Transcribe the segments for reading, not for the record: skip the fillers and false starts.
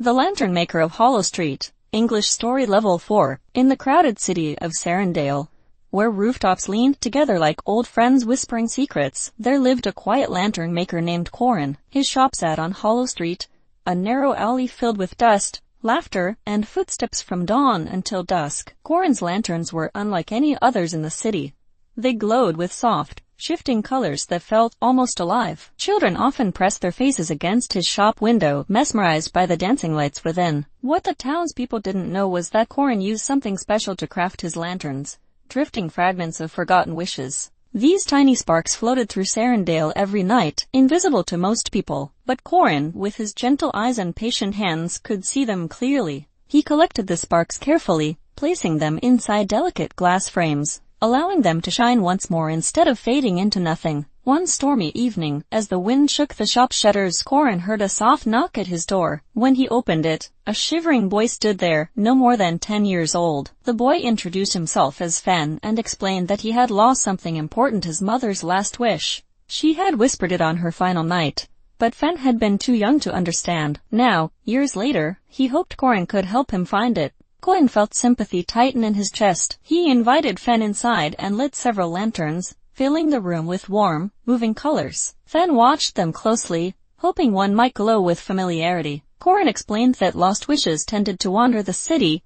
The Lantern Maker of Hollowstreet, English Story Level 4, in the crowded city of Sarandale, where rooftops leaned together like old friends whispering secrets, there lived a quiet lantern maker named Corin. His shop sat on Hollowstreet, a narrow alley filled with dust, laughter, and footsteps from dawn until dusk. Corin's lanterns were unlike any others in the city. They glowed with soft, shifting colors that felt almost alive. Children often pressed their faces against his shop window, mesmerized by the dancing lights within. What the townspeople didn't know was that Corin used something special to craft his lanterns, drifting fragments of forgotten wishes. These tiny sparks floated through Sarandale every night, invisible to most people, but Corin, with his gentle eyes and patient hands, could see them clearly. He collected the sparks carefully, placing them inside delicate glass frames, allowing them to shine once more instead of fading into nothing. One stormy evening, as the wind shook the shop shutters, Corin heard a soft knock at his door. When he opened it, a shivering boy stood there, no more than 10 years old. The boy introduced himself as Fen and explained that he had lost something important, his mother's last wish. She had whispered it on her final night, but Fen had been too young to understand. Now, years later, he hoped Corin could help him find it. Corin felt sympathy tighten in his chest. He invited Fen inside and lit several lanterns, filling the room with warm, moving colors. Fen watched them closely, hoping one might glow with familiarity. Corin explained that lost wishes tended to wander the city,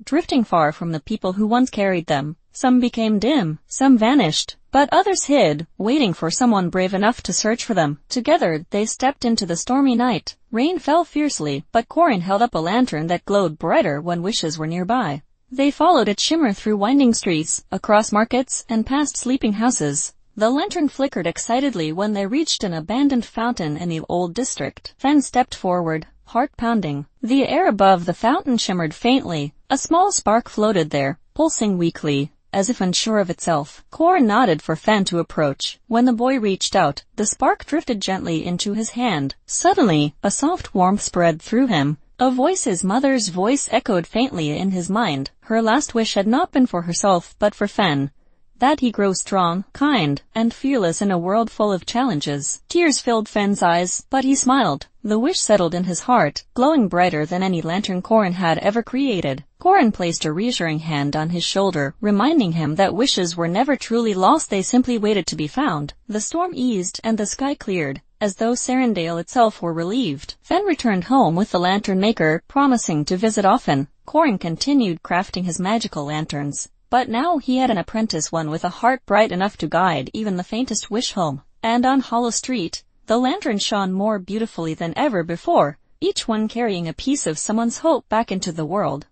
drifting far from the people who once carried them. Some became dim, some vanished, but others hid, waiting for someone brave enough to search for them. Together, they stepped into the stormy night. Rain fell fiercely, but Corin held up a lantern that glowed brighter when wishes were nearby. They followed its shimmer through winding streets, across markets, and past sleeping houses. The lantern flickered excitedly when they reached an abandoned fountain in the old district. Fen stepped forward, heart pounding. The air above the fountain shimmered faintly. A small spark floated there, pulsing weakly, as if unsure of itself. Corin nodded for Fen to approach. When the boy reached out, the spark drifted gently into his hand. Suddenly, a soft warmth spread through him. A voice, his mother's voice, echoed faintly in his mind. Her last wish had not been for herself, but for Fen. That he grow strong, kind, and fearless in a world full of challenges. Tears filled Fen's eyes, but he smiled. The wish settled in his heart, glowing brighter than any lantern Corin had ever created. Corin placed a reassuring hand on his shoulder, reminding him that wishes were never truly lost, they simply waited to be found. The storm eased and the sky cleared, as though Sarandale itself were relieved. Fen returned home with the lantern maker, promising to visit often. Corin continued crafting his magical lanterns, but now he had an apprentice, one with a heart bright enough to guide even the faintest wish home. And on Hollowstreet, the lanterns shone more beautifully than ever before, each one carrying a piece of someone's hope back into the world.